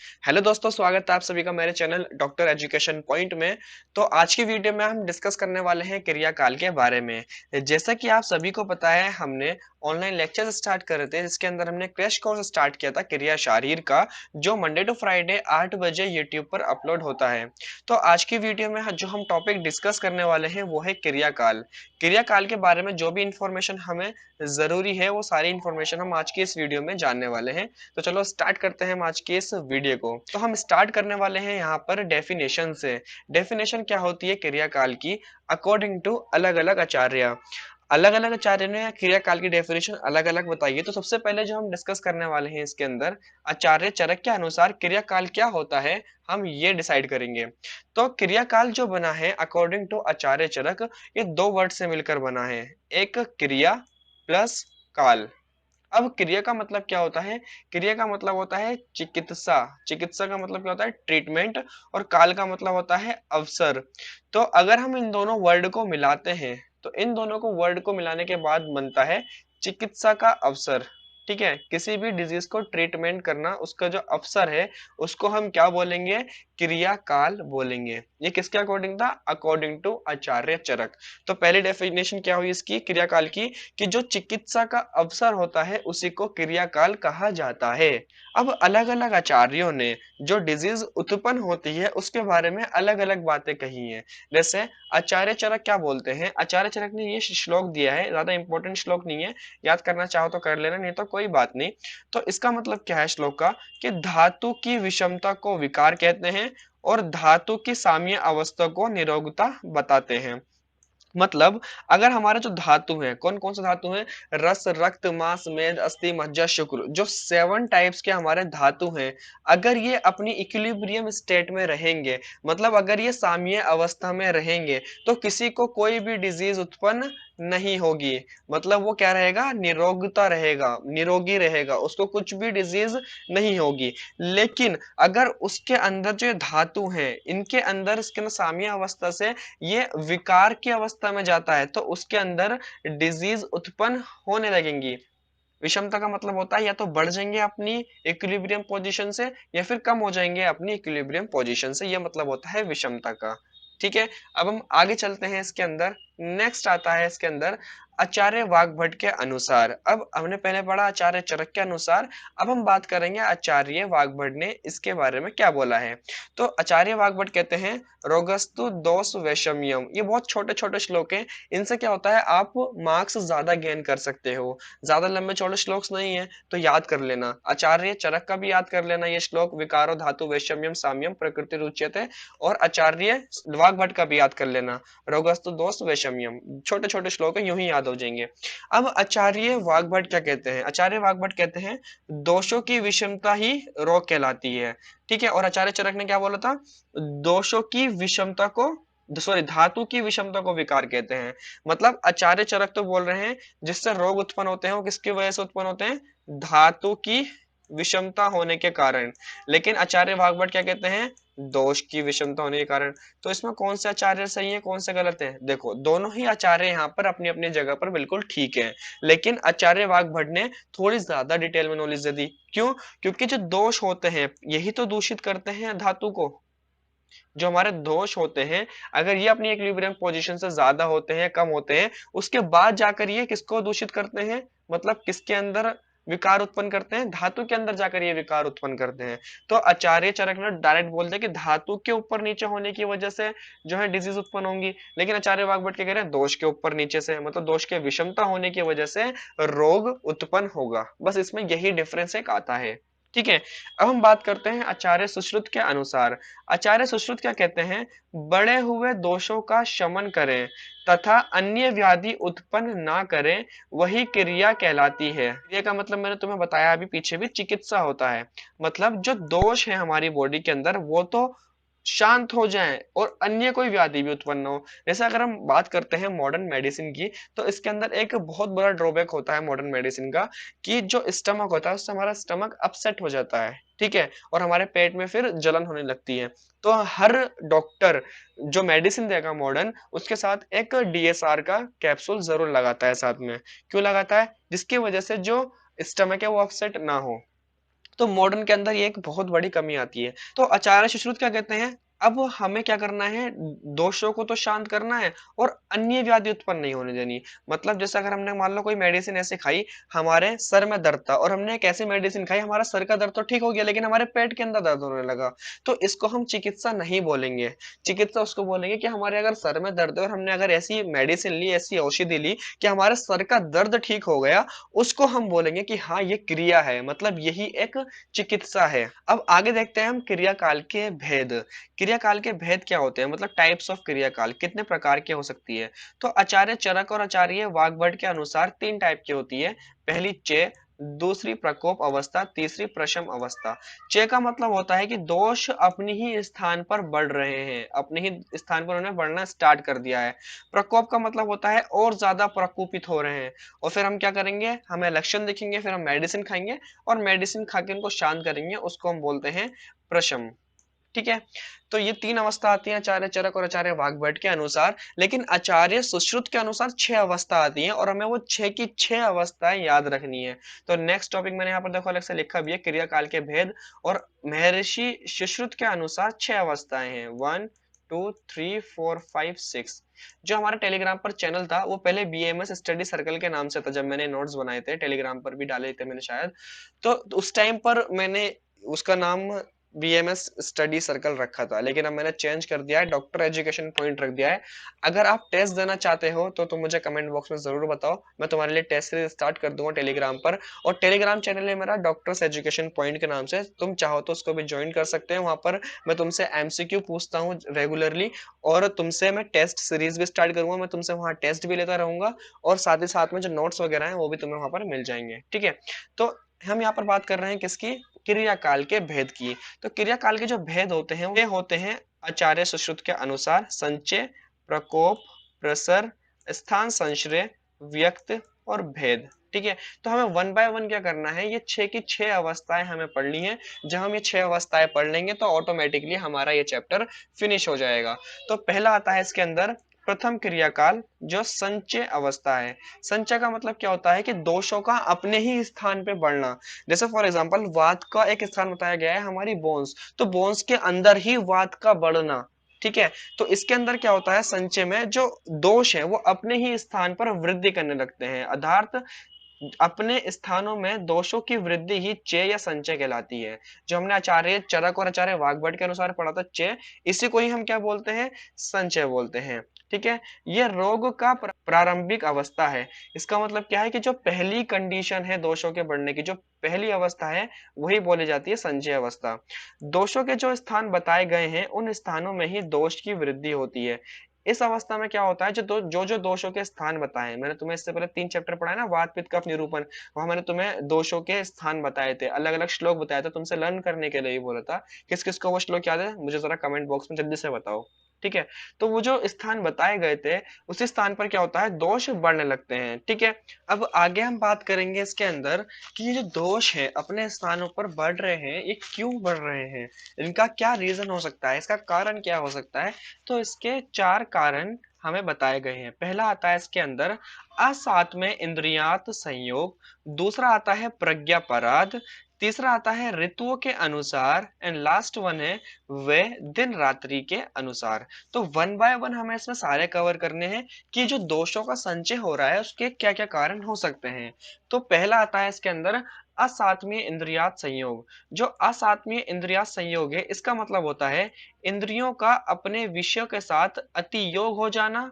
Hello दोस्तों, स्वागत है आप सभी का मेरे चैनल डॉक्टर एजुकेशन पॉइंट में। तो आज की वीडियो में हम डिस्कस करने वाले हैं क्रियाकाल के बारे में। जैसा कि आप सभी को पता है, हमने ऑनलाइन लेक्चर्स स्टार्ट कर रहे थे जिसके अंदर हमने क्रैश कोर्स स्टार्ट किया था क्रिया शारीर का, जो मंडे टू फ्राइडे 8 बजे यूट्यूब पर अपलोड होता है। तो आज की वीडियो में जो हम टॉपिक डिस्कस करने वाले हैं वो है क्रियाकाल। क्रियाकाल के बारे में जो भी इंफॉर्मेशन हमें जरूरी है वो सारी इंफॉर्मेशन हम आज की इस वीडियो में जानने वाले हैं। तो चलो स्टार्ट करते हैं हम आज की इस वीडियो को। तो हम स्टार्ट करने वाले हैं यहाँ पर डेफिनेशन से। डेफिनेशन क्या होती है क्रियाकाल की, अकॉर्डिंग टू अलग अलग आचार्य। अलग अलग आचार्य ने क्रियाकाल की डेफिनेशन अलग अलग बताई है। तो सबसे पहले जो हम डिस्कस करने वाले हैं इसके अंदर, आचार्य चरक के अनुसार क्रियाकाल क्या होता है, हम ये डिसाइड करेंगे। तो क्रियाकाल जो बना है अकॉर्डिंग टू आचार्य चरक, ये दो वर्ड से मिलकर बना है। एक क्रिया प्लस काल। अब क्रिया का मतलब क्या होता है? क्रिया का मतलब होता है चिकित्सा। चिकित्सा का मतलब क्या होता है? ट्रीटमेंट। और काल का मतलब होता है अवसर। तो अगर हम इन दोनों वर्ड को मिलाते हैं तो इन दोनों को वर्ड को मिलाने के बाद बनता है चिकित्सा का अवसर। ठीक है, किसी भी डिजीज को ट्रीटमेंट करना, उसका जो अवसर है उसको हम क्या बोलेंगे? क्रिया काल बोलेंगे। ये किसके अकॉर्डिंग था? अकॉर्डिंग टू आचार्य चरक। तो पहली डेफिनेशन क्या हुई इसकी, क्रियाकाल की, कि जो चिकित्सा का अवसर होता है उसी को क्रियाकाल कहा जाता है। अब अलग अलग आचार्यों ने जो डिजीज उत्पन्न होती है उसके बारे में अलग अलग बातें कही हैं। जैसे आचार्य चरक क्या बोलते हैं, आचार्य चरक ने ये श्लोक दिया है, ज्यादा इंपॉर्टेंट श्लोक नहीं है, याद करना चाहो तो कर लेना, नहीं तो कोई बात नहीं। तो इसका मतलब क्या है श्लोक का, कि धातु की विषमता को विकार कहते हैं और धातु की साम्य अवस्था को निरोगता बताते हैं। मतलब अगर हमारे जो धातु है, कौन कौन से धातु है? रस, रक्त, मांस, मेद, अस्थि, मज्जा, शुक्र, जो 7 टाइप्स के हमारे धातु हैं, अगर ये अपनी इक्विलिब्रियम स्टेट में रहेंगे, मतलब अगर ये साम्य अवस्था में रहेंगे, तो किसी को कोई भी डिजीज उत्पन्न नहीं होगी। मतलब वो क्या रहेगा? निरोगता रहेगा, निरोगी रहेगा, उसको कुछ भी डिजीज नहीं होगी। लेकिन अगर उसके अंदर जो धातु है, इनके अंदर इसके ना साम्य अवस्था से ये विकार की अवस्था में जाता है तो उसके अंदर डिजीज उत्पन्न होने लगेंगी। विषमता का मतलब होता है या तो बढ़ जाएंगे अपनी इक्विलिब्रियम पोजीशन से या फिर कम हो जाएंगे अपनी इक्विलिब्रियम पोजीशन से, यह मतलब होता है विषमता का। ठीक है, अब हम आगे चलते हैं इसके अंदर। नेक्स्ट आता है इसके अंदर आचार्य वाग्भट के अनुसार। अब हमने पहले पढ़ा आचार्य चरक के अनुसार, अब हम बात करेंगे आचार्य वाग्भट ने इसके बारे में क्या बोला है। तो आचार्य वाग्भट कहते हैं, रोगस्तु दोष वैषम्यम। ये बहुत छोटे छोटे श्लोक हैं, इनसे क्या होता है, आप मार्क्स ज्यादा गेन कर सकते हो। ज्यादा लंबे चौड़े श्लोक नहीं है तो याद कर लेना, आचार्य चरक का भी याद कर लेना ये श्लोक, विकारो धातु वैषम्यम साम्यम प्रकृति रुच्यते। और आचार्य वाग्भट का भी याद कर लेना, रोगस्तु दोष वैषम्यम। छोटे छोटे श्लोक है, यूं ही याद हो जाएंगे। अब आचार्य वाग्भट क्या कहते हैं? आचार्य वाग्भट कहते हैं, दोषों की विषमता ही रोग कहलाती है। ठीक है, और आचार्य चरक ने क्या बोला था? दोषों की विषमता को, सॉरी, धातु की विषमता को विकार कहते हैं। मतलब आचार्य चरक तो बोल रहे हैं जिससे रोग उत्पन्न होते हैं वो किसकी वजह से उत्पन्न होते हैं? धातु की विषमता होने के कारण। लेकिन आचार्य भागवत क्या कहते हैं? दोष की विषमता होने के कारण। तो इसमें कौन से आचार्य सही है, कौन से गलत है? देखो, दोनों ही आचार्य यहाँ पर अपनी अपनी जगह पर बिल्कुल ठीक है, लेकिन आचार्य वाग्भट ने थोड़ी ज्यादा डिटेल में नॉलेज दे दी। क्यों? क्योंकि जो दोष होते हैं यही तो दूषित करते हैं धातु को। जो हमारे दोष होते हैं, अगर ये अपनी इक्विलिब्रियम पोजीशन से ज्यादा होते हैं, कम होते हैं, उसके बाद जाकर ये किसको दूषित करते हैं? मतलब किसके अंदर विकार उत्पन्न करते हैं? धातु के अंदर जाकर ये विकार उत्पन्न करते हैं। तो आचार्य चरक ने डायरेक्ट बोल दिया कि धातु के ऊपर नीचे होने की वजह से जो है डिजीज उत्पन्न होंगी। लेकिन आचार्य वाग्भट क्या कह रहे हैं? दोष के ऊपर नीचे से, मतलब दोष के विषमता होने की वजह से रोग उत्पन्न होगा। बस इसमें यही डिफरेंस एक आता है। ठीक है, अब हम बात करते हैं आचार्य सुश्रुत के अनुसार। आचार्य सुश्रुत क्या कहते हैं? बड़े हुए दोषों का शमन करें तथा अन्य व्याधि उत्पन्न ना करें, वही क्रिया कहलाती है। क्रिया का मतलब मैंने तुम्हें बताया अभी पीछे भी, चिकित्सा होता है। मतलब जो दोष है हमारी बॉडी के अंदर वो तो शांत हो जाए और अन्य कोई व्याधि भी उत्पन्न हो। जैसे अगर हम बात करते हैं मॉडर्न मेडिसिन की, तो इसके अंदर एक बहुत बड़ा ड्रॉबैक होता है मॉडर्न मेडिसिन का, कि जो स्टमक होता है उससे हमारा स्टमक अपसेट हो जाता है। ठीक है, और हमारे पेट में फिर जलन होने लगती है। तो हर डॉक्टर जो मेडिसिन देगा मॉडर्न, उसके साथ एक डीएसआर का कैप्सूल जरूर लगाता है साथ में। क्यों लगाता है? जिसकी वजह से जो स्टमक है वो अपसेट ना हो। तो मॉडर्न के अंदर ये एक बहुत बड़ी कमी आती है। तो आचार्य सुश्रुत क्या कहते हैं, अब हमें क्या करना है, दोषों को तो शांत करना है और अन्य व्याधि उत्पन्न नहीं होने देनी। मतलब जैसे अगर हमने मान लो कोई मेडिसिन ऐसे खाई, हमारे सर में दर्द था और हमने एक ऐसी मेडिसिन खाई, हमारा सर का दर्द तो ठीक हो गया लेकिन हमारे पेट के अंदर दर्द होने लगा, तो इसको हम चिकित्सा नहीं बोलेंगे। चिकित्सा उसको बोलेंगे कि हमारे अगर सर में दर्द है और हमने अगर ऐसी मेडिसिन ली, ऐसी औषधि ली कि हमारे सर का दर्द ठीक हो गया, उसको हम बोलेंगे कि हाँ ये क्रिया है, मतलब यही एक चिकित्सा है। अब आगे देखते हैं हम क्रियाकाल के भेद। क्रियाकाल के भेद क्या होते हैं, मतलब टाइप्स ऑफ क्रियाकाल कितने प्रकार की हो सकती है। तो आचार्य चरक और आचार्य वाग्भट के अनुसार 3 टाइप की होती है। पहली चे, दूसरी प्रकोप अवस्था, तीसरी प्रशम अवस्था। चे का मतलब होता है कि दोष अपनी ही स्थान पर बढ़ रहे हैं, अपने ही स्थान पर उन्हें बढ़ना स्टार्ट कर दिया है। प्रकोप का मतलब होता है और ज्यादा प्रकोपित हो रहे हैं, और फिर हम क्या करेंगे, हमें लक्षण दिखेंगे, फिर हम मेडिसिन खाएंगे और मेडिसिन खा के उनको शांत करेंगे, उसको हम बोलते हैं प्रशम। ठीक है। तो ये 3 अवस्था आती हैं आचार्य चरक और आचार्य वाग्भट के अनुसार, लेकिन आचार्य सुश्रुत के अनुसार 6 अवस्था आती हैं और हमें वो 6 की 6 अवस्थाएं याद रखनी है। तो नेक्स्ट टॉपिक मैंने यहाँ पर देखो अलग से लिखा भी है, क्रियाकाल के भेद। और महर्षि सुश्रुत के अनुसार 6 अवस्थाएं हैं, 1 2 3 4 5 6। जो हमारा टेलीग्राम पर चैनल था वो पहले बीएमएस स्टडी सर्कल के नाम से था, जब मैंने नोट्स बनाए थे, टेलीग्राम पर भी डाले थे मैंने शायद। तो उस टाइम पर मैंने उसका नाम बीएमएस स्टडी सर्कल रखा था, लेकिन अब मैंने चेंज कर दिया है, डॉक्टर एजुकेशन पॉइंट रख दिया है। अगर आप टेस्ट देना चाहते हो तो तुम मुझे कमेंट बॉक्स में जरूर बताओ, मैं तुम्हारे लिए टेस्ट सीरीज स्टार्ट कर दूंगा टेलीग्राम पर। और टेलीग्राम चैनल है मेरा डॉक्टर्स एजुकेशन पॉइंट के नाम से, तुम चाहो तो उसको भी ज्वाइन कर सकते हो। वहां पर मैं तुमसे एमसीक्यू पूछता हूँ रेगुलरली, और तुमसे मैं टेस्ट सीरीज भी स्टार्ट करूंगा, मैं तुमसे वहां टेस्ट भी लेता रहूंगा, और साथ ही साथ में जो नोट्स वगैरह हैं वो भी तुम्हें वहां पर मिल जाएंगे। ठीक है। तो हम यहाँ पर बात कर रहे हैं किसकी, क्रियाकाल के भेद की। तो क्रियाकाल के जो भेद होते हैं वे होते हैं आचार्य सुश्रुत के अनुसार संचय, प्रकोप, प्रसर, स्थान संश्रय, व्यक्त और भेद। ठीक है। तो हमें वन बाय वन क्या करना है, ये 6 की 6 अवस्थाएं हमें पढ़नी है। जब हम ये 6 अवस्थाएं पढ़ लेंगे तो ऑटोमेटिकली हमारा ये चैप्टर फिनिश हो जाएगा। तो पहला आता है इसके अंदर प्रथम क्रियाकाल, जो संचय अवस्था है। संचय का मतलब क्या होता है कि दोषों का अपने ही स्थान पे बढ़ना। जैसे फॉर एग्जांपल वात का एक स्थान बताया गया है हमारी बोन्स, तो बोन्स के अंदर ही वात का बढ़ना। ठीक है। तो इसके अंदर क्या होता है, संचय में जो दोष है वो अपने ही स्थान पर वृद्धि करने लगते हैं, अर्थात अपने स्थानों में दोषों की वृद्धि ही चय या संचय कहलाती है। जो हमने आचार्य चरक और आचार्य वाग्भट के अनुसार पढ़ा था चय, इसी को ही हम क्या बोलते हैं, संचय बोलते हैं। ठीक है। यह रोग का प्रारंभिक अवस्था है। इसका मतलब क्या है कि जो पहली कंडीशन है दोषों के बढ़ने की, जो पहली अवस्था है, वही बोली जाती है संचय अवस्था। दोषों के जो स्थान बताए गए हैं उन स्थानों में ही दोष की वृद्धि होती है। इस अवस्था में क्या होता है, जो दोषों के स्थान बताए, मैंने तुम्हें इससे पहले 3 चैप्टर पढ़ाया ना, वात पित्त कफ निरूपण, वहां मैंने तुम्हें दोषों के स्थान बताए थे, अलग अलग श्लोक बताया था, तुमसे लर्न करने के लिए ही बोला था। किस किस को वो श्लोक याद है, मुझे जरा कमेंट बॉक्स में जल्दी से बताओ। ठीक है। तो वो जो स्थान बताए गए थे, उसी स्थान पर क्या होता है, दोष बढ़ने लगते हैं। ठीक है। अब आगे हम बात करेंगे इसके अंदर कि ये जो दोष है अपने स्थानों पर बढ़ रहे हैं, ये क्यों बढ़ रहे हैं, इनका क्या रीजन हो सकता है, इसका कारण क्या हो सकता है। तो इसके 4 कारण हमें बताए गए हैं। पहला आता है इसके अंदर असात में इंद्रियात संयोग, दूसरा आता है प्रज्ञापराध, तीसरा आता है ऋतुओं के अनुसार, एंड लास्ट वन है वे दिन रात्रि के अनुसार। तो वन बाय वन हमें इसमें सारे कवर करने हैं कि जो दोषों का संचय हो रहा है उसके क्या क्या कारण हो सकते हैं। तो पहला आता है इसके अंदर असात्मीय इंद्रियात संयोग। जो असात्मीय इंद्रियात संयोग है, इसका मतलब होता है इंद्रियों का अपने विषयों के साथ अति योग हो जाना,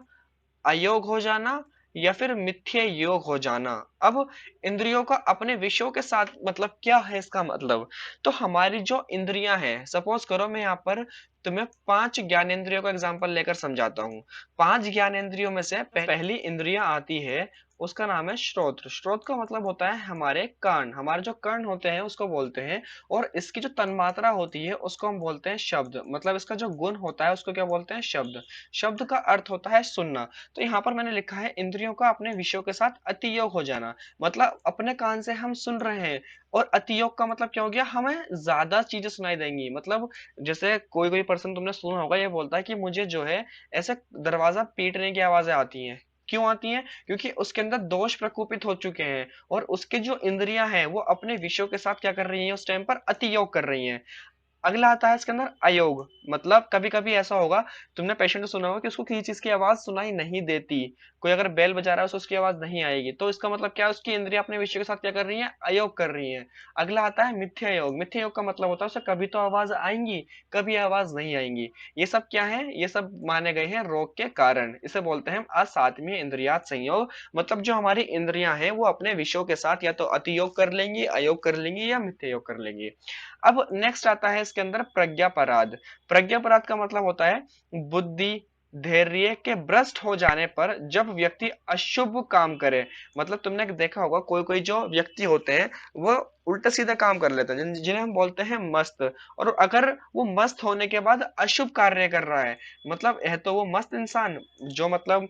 अयोग हो जाना, या फिर मिथ्य योग हो जाना। अब इंद्रियों का अपने विषयों के साथ मतलब क्या है, इसका मतलब, तो हमारी जो इंद्रियां हैं, सपोज करो मैं यहाँ पर तुम्हें 5 ज्ञानेंद्रियों का एग्जांपल लेकर समझाता हूँ। 5 ज्ञानेंद्रियों में से पहली इंद्रिया आती है, उसका नाम है श्रोत्र। श्रोत्र का मतलब होता है हमारे कान, हमारे जो कर्ण होते हैं उसको बोलते हैं। और इसकी जो तन्मात्रा होती है उसको हम बोलते हैं शब्द, मतलब इसका जो गुण होता है उसको क्या बोलते हैं, शब्द। शब्द का अर्थ होता है सुनना। तो यहाँ पर मैंने लिखा है इंद्रियों का अपने विषयों के साथ अतियोग हो जाना, मतलब अपने कान से हम सुन रहे हैं, और अतियोग का मतलब क्या हो गया, हमें ज्यादा चीजें सुनाई देंगी। मतलब जैसे कोई कोई पर्सन तुमने सुना होगा ये बोलता है कि मुझे जो है ऐसे दरवाजा पीटने की आवाजें आती हैं। क्यों आती हैं? क्योंकि उसके अंदर दोष प्रकोपित हो चुके हैं और उसके जो इंद्रियां हैं वो अपने विषयों के साथ क्या कर रही हैं, उस टाइम पर अतियोग कर रही हैं। अगला आता है इसके अंदर अयोग। मतलब कभी कभी ऐसा होगा, तुमने पेशेंट को सुना होगा कि उसको किसी चीज की आवाज सुनाई नहीं देती, कोई अगर बेल बजा रहा है उसको उसकी आवाज नहीं आएगी, तो इसका मतलब क्या है, उसकी इंद्रियां अपने विषय के साथ क्या कर रही हैं, अयोग कर रही हैं। अगला आता है मिथ्या योग। मिथ्या योग का मतलब होता है उसे कभी तो आवाज आएंगी, कभी आवाज नहीं आएंगी। ये सब क्या है, ये सब माने गए हैं रोग के कारण। इसे बोलते हैं असात्मीय इंद्रियात संयोग। मतलब जो हमारी इंद्रियां हैं वो अपने विषयों के साथ या तो अतियोग कर लेंगी, अयोग कर लेंगी या मिथ्या योग कर लेंगी। अब नेक्स्ट आता है इसके अंदर प्रज्ञापराध। प्रज्ञापराध का मतलब होता है बुद्धि धैर्य के भ्रष्ट हो जाने पर जब व्यक्ति अशुभ काम करे। मतलब तुमने देखा होगा कोई कोई जो व्यक्ति होते हैं वो उल्टा सीधा काम कर लेते हैं, जिन्हें हम बोलते हैं मस्त। और अगर वो मस्त होने के बाद अशुभ कार्य कर रहा है, मतलब है तो वो मस्त इंसान जो मतलब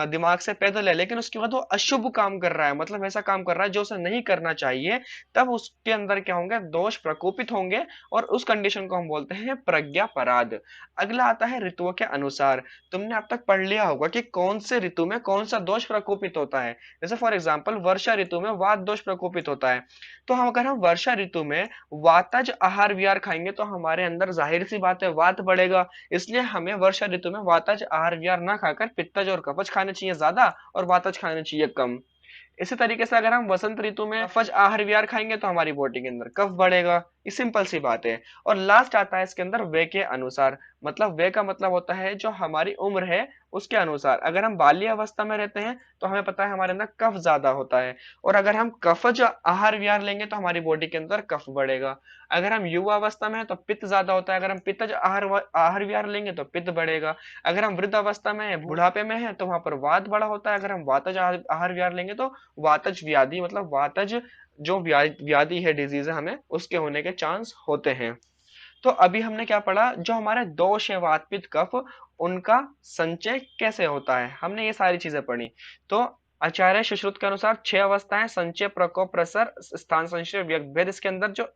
दिमाग से पैदल है, लेकिन उसके बाद वो अशुभ काम कर रहा है, मतलब ऐसा काम कर रहा है जो उसे नहीं करना चाहिए, तब उसके अंदर क्या होंगे, दोष प्रकोपित होंगे और उस कंडीशन को हम बोलते हैं प्रज्ञापराध। अगला आता है ऋतुओं के अनुसार। तुमने अब तक पढ़ लिया होगा कि कौन से ऋतु में कौन सा दोष प्रकोपित होता है। जैसे फॉर एग्जांपल वर्षा ऋतु में वात दोष प्रकोपित होता है। तो हम अगर हम वर्षा ऋतु में वातज आहार विहार खाएंगे तो हमारे अंदर जाहिर सी बात है वात बढ़ेगा। इसलिए हमें वर्षा ऋतु में वातज आहार विहार ना खाकर पित्तज और कफज खाने चाहिए ज्यादा और वातज खाने चाहिए कम। इसी तरीके से अगर हम वसंत ऋतु में कफज आहार विहार खाएंगे तो हमारी बॉडी के अंदर कफ बढ़ेगा। ये सिंपल सी बात है। और लास्ट आता है इसके अंदर वे के अनुसार। मतलब वे का मतलब होता है जो हमारी उम्र है उसके अनुसार। अगर हम बाल्य अवस्था में रहते हैं तो हमें पता है हमारे अंदर कफ ज्यादा होता है, और अगर हम कफज आहार विहार लेंगे तो हमारी बॉडी के अंदर कफ बढ़ेगा। अगर हम युवा अवस्था में है तो पित्त ज्यादा होता है, अगर हम पित्तज आहार आहार विहार लेंगे तो पित्त बढ़ेगा। अगर हम वृद्ध अवस्था में है, बुढ़ापे में है, तो वहां पर वात बड़ा होता है। अगर हम वातज आहार विहार लेंगे तो वातज व्याधि, मतलब वातज जो व्याधि है, डिजीज है, हमें उसके होने के चांस होते हैं। तो अभी हमने क्या पढ़ा, जो हमारे दोष है वात पित्त कफ, उनका संचय कैसे होता है, हमने ये सारी चीजें पढ़ी। तो आचार्य सुश्रुत के अनुसार 6 अवस्थाएं, संचय प्रकोप प्रसर स्थान संशय व्यक्त भेद। इसके अंदर जो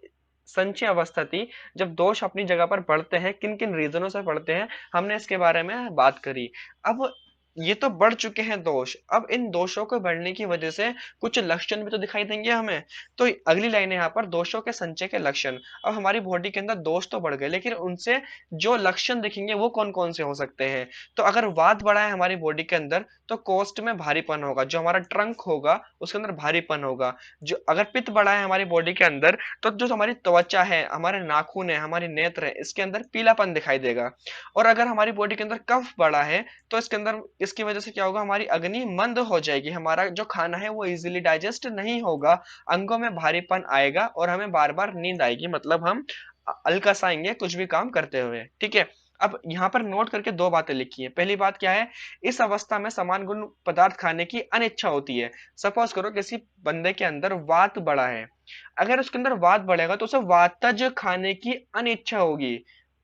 संचय अवस्था थी, जब दोष अपनी जगह पर बढ़ते हैं, किन किन रीजनों से बढ़ते हैं, हमने इसके बारे में बात करी। अब ये तो बढ़ चुके हैं दोष, अब इन दोषों को बढ़ने की वजह से कुछ लक्षण भी तो दिखाई देंगे हमें। तो अगली लाइन है यहाँ पर, दोषों के संचय के लक्षण। अब हमारी बॉडी के अंदर दोष तो बढ़ गए, लेकिन उनसे जो लक्षण दिखेंगे वो कौन कौन से हो सकते हैं। तो अगर वात बढ़ा है हमारी बॉडी के अंदर तो कोष्ठ में भारीपन होगा, जो हमारा ट्रंक होगा उसके अंदर भारीपन होगा। जो अगर पित्त बढ़ा है हमारी बॉडी के अंदर तो जो हमारी त्वचा है, हमारे नाखून है, हमारी नेत्र है, इसके अंदर पीलापन दिखाई देगा। और अगर हमारी बॉडी के अंदर कफ बढ़ा है तो इसके अंदर इसकी वजह से क्या होगा, हमारी अग्नि मंद हो जाएगी, हमारा जो खाना है वो इजीली डाइजेस्ट नहीं होगा, अंगों में भारीपन आएगा और हमें बार बार नींद आएगी, मतलब हम अलकसाएंगे कुछ भी काम करते हुए। ठीक है। अब यहाँ पर नोट करके दो बातें लिखी है। पहली बात क्या है, इस अवस्था में समान गुण पदार्थ खाने की अनिच्छा होती है। सपोज करो किसी बंदे के अंदर वात बढ़ा है, अगर उसके अंदर वात बढ़ेगा तो उसे वातज खाने की अनिच्छा होगी,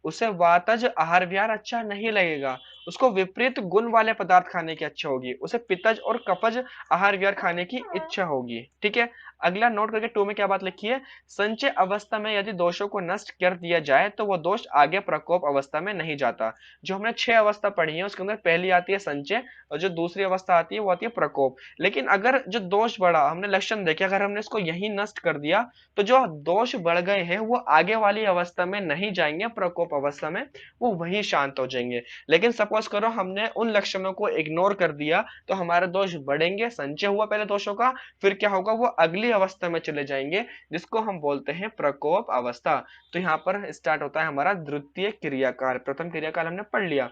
उसे वातज आहार विहार अच्छा नहीं लगेगा, उसको विपरीत गुण वाले पदार्थ खाने की अच्छा होगी, उसे पित्तज और कफज आहार विहार खाने की इच्छा होगी। ठीक है। अगला नोट करके 2 में क्या बात लिखी है, संचय अवस्था में यदि दोषों को नष्ट कर दिया जाए तो वो दोष आगे प्रकोप अवस्था में नहीं जाता। जो हमने 6 अवस्था पढ़ी है उसके अंदर पहली आती है संचय, और जो दूसरी अवस्था आती है वो आती है प्रकोप। लेकिन अगर जो दोष बढ़ा, हमने लक्षण देखे, अगर हमने इसको यही नष्ट कर दिया तो जो दोष बढ़ गए हैं वो आगे वाली अवस्था में नहीं जाएंगे, प्रकोप अवस्था में वो वही शांत हो जाएंगे। लेकिन सपोज करो हमने उन लक्षणों को इग्नोर कर दिया तो हमारे दोष बढ़ेंगे, संचय हुआ पहले दोषों का, फिर क्या होगा, वो अगली अवस्था में चले जाएंगे जिसको हम बोलते हैं प्रकोप अवस्था। तो यहाँ पर स्टार्ट होता है हमारा द्वितीय क्रियाकाल। प्रथम क्रियाकाल हमने पढ़ लिया।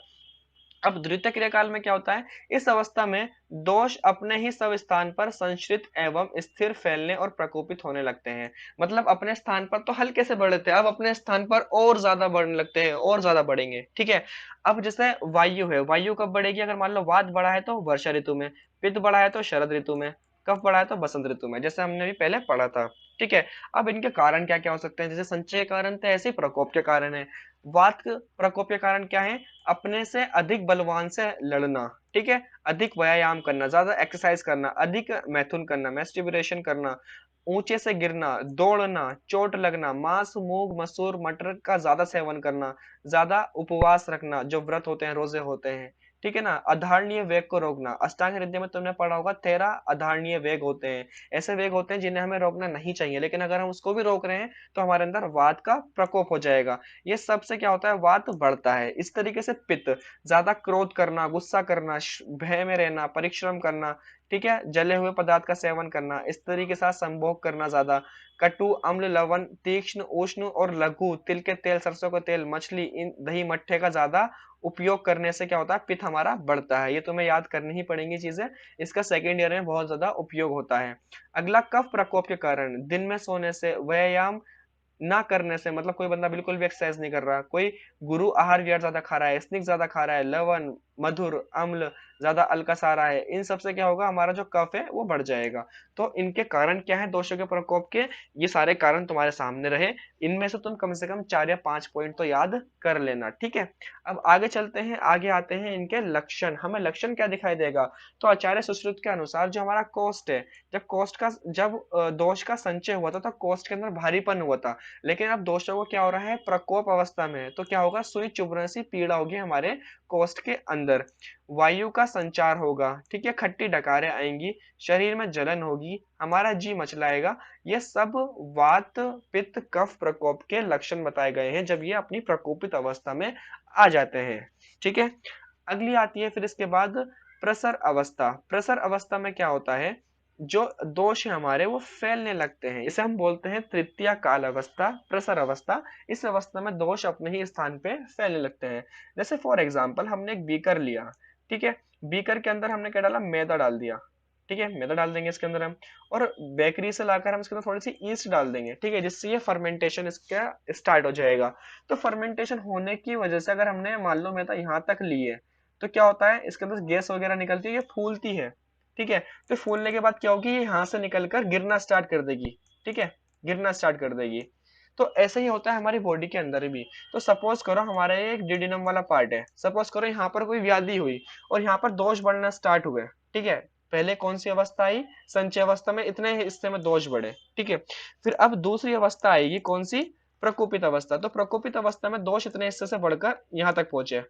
अब द्वितीय क्रियाकाल में क्या होता है, इस अवस्था में दोष अपने ही सब स्थान पर संश्रित एवं स्थिर फैलने और प्रकोपित होने लगते हैं। मतलब अपने स्थान पर तो हल्के से बढ़े थे, अब अपने स्थान पर और ज्यादा बढ़ने लगते हैं, और ज्यादा बढ़ेंगे। ठीक है। अब जैसे वायु है, वायु कब बढ़ेगी, अगर मान लो वात बढ़ा है तो वर्षा ऋतु में, पित्त बढ़ा है तो शरद ऋतु में, कफ बढ़ा है तो बसंत ऋतु में, जैसे हमने भी पहले पढ़ा था। ठीक है। अब इनके कारण क्या क्या हो सकते हैं, जैसे संचय के कारण थे ऐसे ही प्रकोप के कारण है। वात प्रकोप के कारण क्या है, अपने से अधिक बलवान से लड़ना। ठीक है। अधिक व्यायाम करना, ज्यादा एक्सरसाइज करना, अधिक मैथुन करना, मैस्टिब्यूरेशन करना, ऊंचे से गिरना, दौड़ना, चोट लगना, मांस मूंग मसूर मटर का ज्यादा सेवन करना, ज्यादा उपवास रखना, जो व्रत होते हैं रोजे होते हैं। ठीक है ना। अधारणीय वेग को रोकना, अष्टांग हृदय में तुमने पढ़ा होगा 13 अधारणीय वेग होते हैं। ऐसे वेग होते हैं जिन्हें हमें रोकना नहीं चाहिए, लेकिन अगर हम उसको भी रोक रहे हैं तो हमारे अंदर वात का प्रकोप हो जाएगा। ये सबसे क्या होता है, वात बढ़ता है। इस तरीके से पित्त, ज्यादा क्रोध करना, गुस्सा करना, भय में रहना, परिश्रम करना, ठीक है, जले हुए पदार्थ का सेवन करना, इस तरीके से संभोग करना, ज्यादा कटु, अम्ल, लवण, तीक्ष्ण, उष्ण और लघु, तिल के तेल, सरसों का तेल, मछली, इन दही मट्ठे का ज्यादा उपयोग करने से क्या होता है, पित्त हमारा बढ़ता है। ये तुम्हें याद करनी ही पड़ेंगी चीजें, इसका सेकेंड ईयर में बहुत ज्यादा उपयोग होता है। अगला, कफ प्रकोप के कारण दिन में सोने से, व्यायाम ना करने से, मतलब कोई बंदा बिल्कुल भी एक्सरसाइज नहीं कर रहा, कोई गुरु आहार विहार ज्यादा खा रहा है, स्निग्ध ज्यादा खा रहा है, लवण, मधुर, अम्ल ज्यादा हल्का सा रहा है, इन सब से क्या होगा, हमारा जो कफ है वो बढ़ जाएगा। तो इनके कारण क्या है दोषों के प्रकोप के, ये सारे कारण तुम्हारे सामने रहे। इनमें से कम 4 या 5 पॉइंट तो याद कर लेना, ठीक है। अब आगे चलते हैं, आगे आते हैं इनके लक्षण। हमें लक्षण क्या दिखाई देगा, तो आचार्य सुश्रुत के अनुसार जो हमारा कोष्ठ है, जब दोष का संचय हुआ था तो कोष्ठ के अंदर भारीपन हुआ था, लेकिन अब दोषों को क्या हो रहा है, प्रकोप अवस्था में है, तो क्या होगा, सुई चुभने सी पीड़ा होगी हमारे कोष्ठ के अंदर, वायु का संचार होगा, ठीक है, खट्टी डकारें आएंगी, शरीर में जलन होगी, हमारा जी मचलाएगा। ये सब वात पित्त कफ प्रकोप के लक्षण बताए गए हैं जब ये अपनी प्रकोपित अवस्था में आ जाते हैं, ठीक है। अगली आती है फिर इसके बाद प्रसर अवस्था। प्रसर अवस्था में क्या होता है, जो दोष है हमारे वो फैलने लगते हैं, इसे हम बोलते हैं तृतीया काल अवस्था, प्रसर अवस्था। इस अवस्था में दोष अपने ही स्थान पे फैलने लगते हैं। जैसे फॉर एग्जाम्पल, हमने एक बीकर लिया, ठीक है, बीकर के अंदर हमने क्या डाला, मैदा डाल दिया, ठीक है, मैदा डाल देंगे इसके अंदर हम, और बेकरी से लाकर हम इसके अंदर थोड़ी सी ईस्ट डाल देंगे, ठीक है, जिससे ये फर्मेंटेशन इसका स्टार्ट हो जाएगा। तो फर्मेंटेशन होने की वजह से अगर हमने मान लो मैदा यहाँ तक ली है, तो क्या होता है, इसके अंदर गैस वगैरह निकलती है, ये फूलती है, ठीक है। तो फूलने के बाद क्या होगी, ये यहाँ से निकलकर गिरना स्टार्ट कर देगी, ठीक है, गिरना स्टार्ट कर देगी। तो ऐसे ही होता है हमारी बॉडी के अंदर भी। तो सपोज करो हमारा एक डिडिनम वाला पार्ट है, सपोज करो यहाँ पर कोई व्याधि हुई और यहाँ पर दोष बढ़ना स्टार्ट हुए, ठीक है। पहले कौन सी अवस्था आई, संचय अवस्था में इतने हिस्से में दोष बढ़े, ठीक है। फिर अब दूसरी अवस्था आएगी, कौन सी, प्रकोपित अवस्था। तो प्रकोपित अवस्था में दोष इतने हिस्से से बढ़कर यहाँ तक पहुंचे,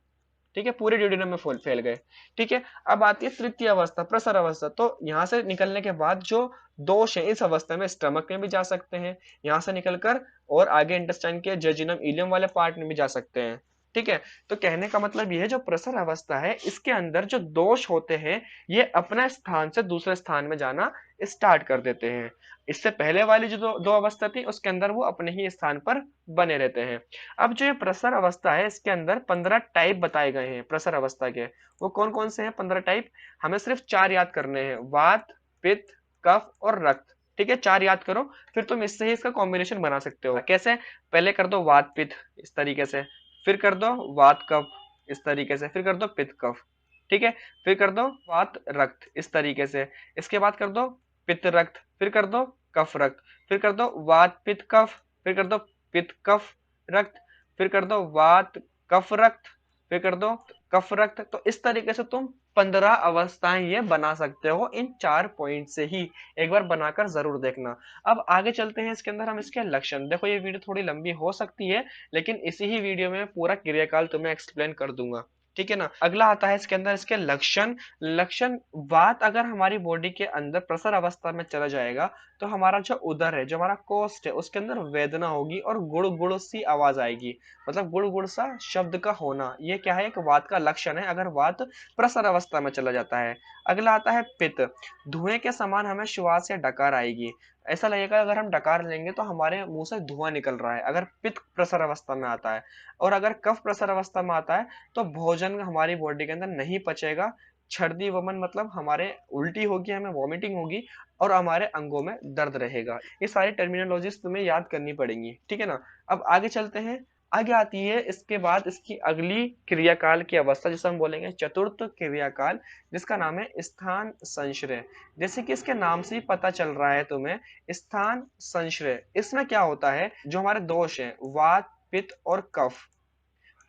ठीक है, पूरे ड्यूडेनम में फैल गए, ठीक है। अब आती है तृतीय अवस्था, प्रसर अवस्था। तो यहाँ से निकलने के बाद जो दोष है इस अवस्था में स्टमक में भी जा सकते हैं, यहाँ से निकलकर और आगे इंटेस्टाइन के जेजिनम इलियम वाले पार्ट में भी जा सकते हैं, ठीक है। तो कहने का मतलब ये है, जो प्रसर अवस्था है इसके अंदर जो दोष होते हैं ये अपना स्थान से दूसरे स्थान में जाना स्टार्ट कर देते हैं। इससे पहले वाली जो दो अवस्था थी उसके अंदर वो अपने ही स्थान पर बने रहते हैं। अब जो ये प्रसर अवस्था है इसके अंदर 15 टाइप बताए गए हैं प्रसर अवस्था के। वो कौन कौन से हैं 15 टाइप, हमें सिर्फ 4 याद करने हैं, वात, पित्त, कफ और रक्त, ठीक है। 4 याद करो, फिर तुम इससे ही इसका कॉम्बिनेशन बना सकते हो। कैसे, पहले कर दो वात पित्त इस तरीके से, फिर कर दो वात कफ इस तरीके से, फिर कर दो पित्त कफ, ठीक है, फिर कर दो वात रक्त इस तरीके से, इसके बाद कर दो पित्त रक्त, फिर कर दो कफ रक्त, फिर कर दो वात पित्त कफ, फिर कर दो पित्त कफ रक्त, फिर कर दो वात कफ रक्त, फिर कर दो कफ रक्त। तो इस तरीके से तुम 15 अवस्थाएं ये बना सकते हो इन 4 पॉइंट से ही। एक बार बनाकर जरूर देखना। अब आगे चलते हैं, इसके अंदर हम इसके लक्षण, देखो ये वीडियो थोड़ी लंबी हो सकती है, लेकिन इसी ही वीडियो में पूरा क्रियाकाल तुम्हें एक्सप्लेन कर दूंगा, ठीक है ना। अगला आता है इसके अंदर इसके लक्षण। लक्षण, वात अगर हमारी बॉडी के अंदर प्रसर अवस्था में चला जाएगा तो हमारा जो उदर है, जो हमारा कोष्ठ है, उसके अंदर वेदना होगी और गुड़ गुड़ सी आवाज आएगी, मतलब गुड़ गुड़ सा शब्द का होना, ये क्या है, एक वात का लक्षण है अगर वात प्रसर अवस्था में चला जाता है। अगला आता है पित्त। धुएं के समान हमें श्वास या डकार आएगी, ऐसा लगेगा अगर हम डकार लेंगे तो हमारे मुंह से धुआं निकल रहा है, अगर पित्त प्रसर अवस्था में आता है। और अगर कफ प्रसर अवस्था में आता है तो भोजन हमारी बॉडी के अंदर नहीं पचेगा, छर्दी वमन मतलब हमारे उल्टी होगी, हमें वॉमिटिंग होगी और हमारे अंगों में दर्द रहेगा। ये सारी टर्मिनोलॉजीज तुम्हें याद करनी पड़ेंगी, ठीक है ना। अब आगे चलते हैं, आगे आती है इसके बाद इसकी अगली क्रियाकाल की अवस्था जिसे हम बोलेंगे चतुर्थ क्रियाकाल, जिसका नाम है स्थान संश्रय। जैसे कि इसके नाम से ही पता चल रहा है तुम्हें, स्थान संश्रय, इसमें क्या होता है, जो हमारे दोष हैं वात पित्त और कफ,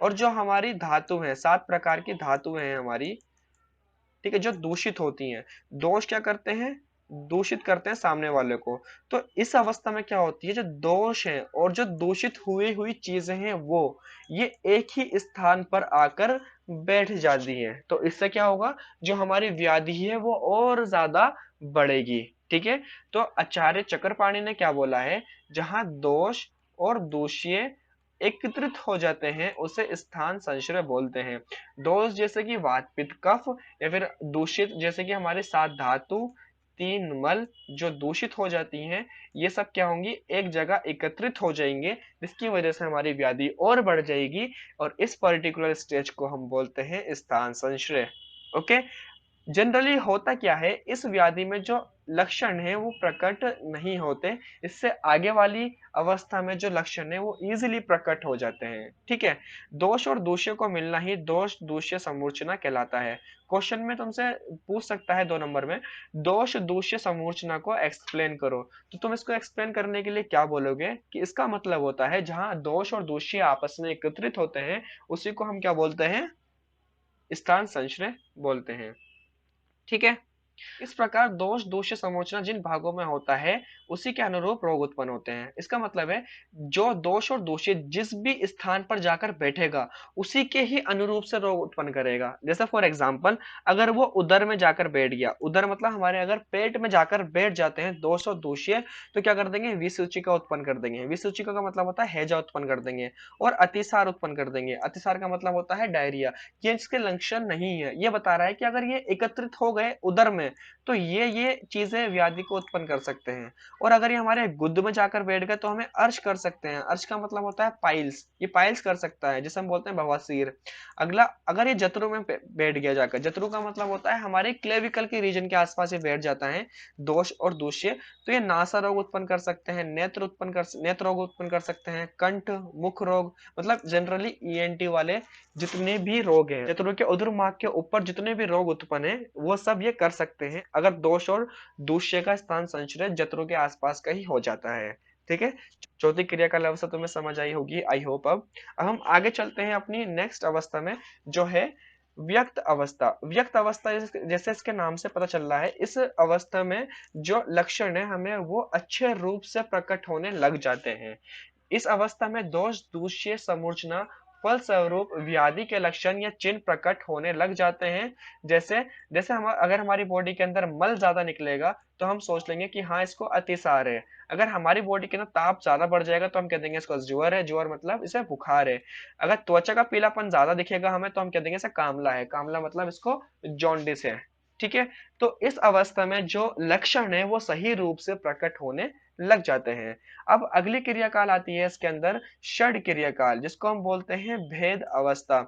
और जो हमारी धातु है, 7 प्रकार की धातुएं हैं हमारी, ठीक है, जो दूषित होती हैं, दोष क्या करते हैं, दूषित करते हैं सामने वाले को। तो इस अवस्था में क्या होती है, जो दोष है और जो दूषित हुई हुई चीजें हैं वो ये एक ही स्थान पर आकर बैठ जाती हैं। तो इससे क्या होगा, जो हमारी व्याधि है वो और ज्यादा बढ़ेगी। ठीक है। तो आचार्य चक्रपाणि ने क्या बोला है, जहां दोष और दूष्य एकत्रित हो जाते हैं उसे स्थान संश्रय बोलते हैं। दोष जैसे कि वात पित्त कफ, या फिर दूषित जैसे कि हमारे सात धातु, तीन मल जो दूषित हो जाती हैं, ये सब क्या होंगी, एक जगह एकत्रित हो जाएंगे, जिसकी वजह से हमारी व्याधि और बढ़ जाएगी। और इस पर्टिकुलर स्टेज को हम बोलते हैं स्थान संश्रय। ओके। जनरली होता क्या है, इस व्याधि में जो लक्षण है वो प्रकट नहीं होते, इससे आगे वाली अवस्था में जो लक्षण है वो इजीली प्रकट हो जाते हैं। ठीक है। दोष और दूष्य को मिलना ही दोष दूष्य समूर्छना कहलाता है। क्वेश्चन में तुमसे पूछ सकता है 2 नंबर में, दोष दूष्य समूर्छना को एक्सप्लेन करो। तो तुम इसको एक्सप्लेन करने के लिए क्या बोलोगे कि इसका मतलब होता है जहां दोष और दूष्य आपस में एकत्रित होते हैं उसी को हम क्या बोलते हैं, स्थान संश्रय बोलते हैं। ठीक है। इस प्रकार दोष दूष्य समोचना जिन भागों में होता है उसी के अनुरूप रोग उत्पन्न होते हैं। इसका मतलब है जो दोष और दूष्य जिस भी स्थान पर जाकर बैठेगा उसी के ही अनुरूप से रोग उत्पन्न करेगा। जैसे फॉर एग्जांपल, अगर वो उदर में जाकर बैठ गया, उदर मतलब हमारे अगर पेट में जाकर बैठ जाते हैं दोष और दूष्य, तो क्या कर देंगे, विसूचिका उत्पन्न कर देंगे। विसूचिका का मतलब होता है हैजा उत्पन्न कर देंगे। और अतिसार उत्पन्न कर देंगे। अतिसार का मतलब होता है डायरिया। ये इसके लक्षण नहीं है, ये बता रहा है कि अगर ये एकत्रित हो गए उदर में तो ये चीजें व्याधि को उत्पन्न कर सकते हैं। और अगर ये हमारे गुद्द में जाकर बैठ गए तो हमें अर्श कर सकते हैं। अर्श का मतलब होता है पाइल्स, ये पाइल्स कर सकता है जिसे हम बोलते हैं बवासीर। अगला, अगर ये जत्रु में बैठ गया जाकर, जत्रु का मतलब होता है हमारे क्लेविकल के रीजन के आसपास ये बैठ जाता है दोष और दूष्य, तो ये नासा रोग उत्पन्न कर सकते हैं, नेत्र रोग उत्पन्न कर सकते हैं, कंठ मुख रोग, मतलब जनरली ईएनटी वाले जितने भी रोग हैं, जत्रु के उदर मार्ग के ऊपर जितने भी रोग उत्पन्न है वो सब ये कर सकते हैं अगर दोष और दूष्य का स्थान संश्रय जत्रु के आसपास का ही हो जाता है। ठीक है। चौथी क्रिया का अवस्था तुम्हें समझ आई होगी, आई होप। अब हम आगे चलते हैं अपनी नेक्स्ट अवस्था में, जो है व्यक्त अवस्था। व्यक्त अवस्था जैसे इसके नाम से पता चल रहा है, इस अवस्था में जो लक्षण है हमें वो अच्छे रूप से प्रकट होने लग जाते हैं। इस अवस्था में दोष दूष्य समूर्छना फलस्वरूप व्याधि के लक्षण या चिन्ह प्रकट होने लग जाते हैं। जैसे जैसे हम अगर हमारी बॉडी के अंदर मल ज्यादा निकलेगा तो हम सोच लेंगे कि हाँ इसको अतिसार है। अगर हमारी बॉडी के अंदर ताप ज्यादा बढ़ जाएगा तो हम कह देंगे इसको ज्वर है, ज्वर मतलब इसे बुखार है। अगर त्वचा का पीलापन ज्यादा दिखेगा हमें तो हम कह देंगे इसे कामला है, कामला मतलब इसको जॉन्डिस है। ठीक है। तो इस अवस्था में जो लक्षण है वो सही रूप से प्रकट होने लग जाते हैं। अब अगली क्रियाकाल आती है इसके अंदर, षड क्रियाकाल, जिसको हम बोलते हैं भेद अवस्था।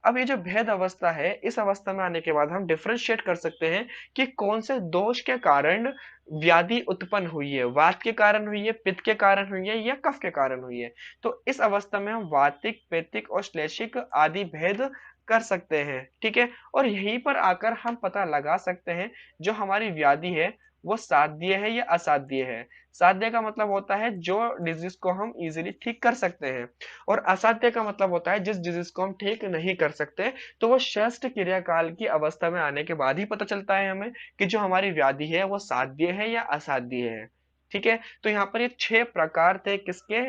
अब ये जो भेद अवस्था है, इस अवस्था में आने के बाद हम डिफरेंशिएट कर सकते हैं कि कौन से दोष के कारण व्याधि उत्पन्न हुई है, वात के कारण हुई है, पित्त के कारण हुई है या कफ के कारण हुई है। तो इस अवस्था में हम वातिक, पित्तिक और श्लेषिक आदि भेद कर सकते हैं। ठीक है। और यहीं पर आकर हम पता लगा सकते हैं जो हमारी व्याधि है वो साध्य है या असाध्य है। साध्य का मतलब होता है जो डिजीज को हम इजीली ठीक कर सकते हैं, और असाध्य का मतलब होता है जिस डिजीज को हम ठीक नहीं कर सकते। तो वो षष्ठ क्रियाकाल की अवस्था में आने के बाद ही पता चलता है हमें कि जो हमारी व्याधि है वो साध्य है या असाध्य है। ठीक है। तो यहाँ पर ये 6 प्रकार थे किसके,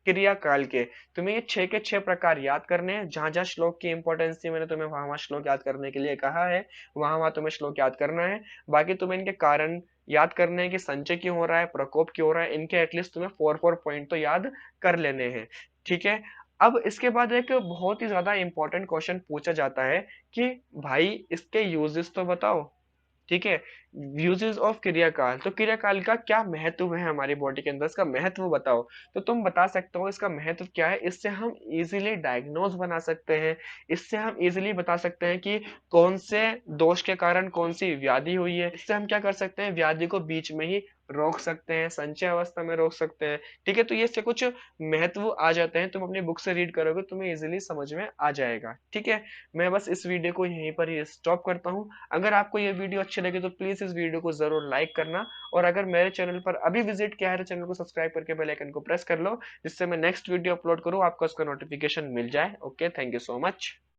क्रियाकाल के। तुम्हें ये 6 के 6 प्रकार याद करने हैं। जहां जहां श्लोक की इंपॉर्टेंस थी मैंने तुम्हें वहां वहां श्लोक याद करने के लिए कहा है, वहां वहां तुम्हें श्लोक याद करना है। बाकी तुम्हें इनके कारण याद करने हैं कि संचय क्यों हो रहा है, प्रकोप क्यों हो रहा है, इनके एटलीस्ट तुम्हें 4 पॉइंट तो याद कर लेने हैं। ठीक है। अब इसके बाद एक बहुत ही ज्यादा इंपॉर्टेंट क्वेश्चन पूछा जाता है कि भाई इसके यूजेस तो बताओ। ठीक है। यूजेस ऑफ क्रियाकाल, तो क्रियाकाल का क्या महत्व है हमारी बॉडी के अंदर, इसका महत्व बताओ। तो तुम बता सकते हो इसका महत्व क्या है, इससे हम इजीली डायग्नोज बना सकते हैं। इससे हम इजीली बता सकते हैं कि कौन से दोष के कारण कौन सी व्याधि हुई है। इससे हम क्या कर सकते हैं, व्याधि को बीच में ही रोक सकते हैं, संचय अवस्था में रोक सकते हैं। ठीक है। तो ये इससे कुछ महत्व आ जाते हैं, तुम अपनी बुक से रीड करोगे तुम्हें इजीली समझ में आ जाएगा। ठीक है। मैं बस इस वीडियो को यहीं पर ही स्टॉप करता हूँ। अगर आपको ये वीडियो अच्छी लगे तो प्लीज इस वीडियो को जरूर लाइक करना, और अगर मेरे चैनल पर अभी विजिट किया है तो चैनल को सब्सक्राइब करके बेल आइकन को प्रेस कर लो, जिससे मैं नेक्स्ट वीडियो अपलोड करूँ आपको उसका नोटिफिकेशन मिल जाए। Okay, thank you so much.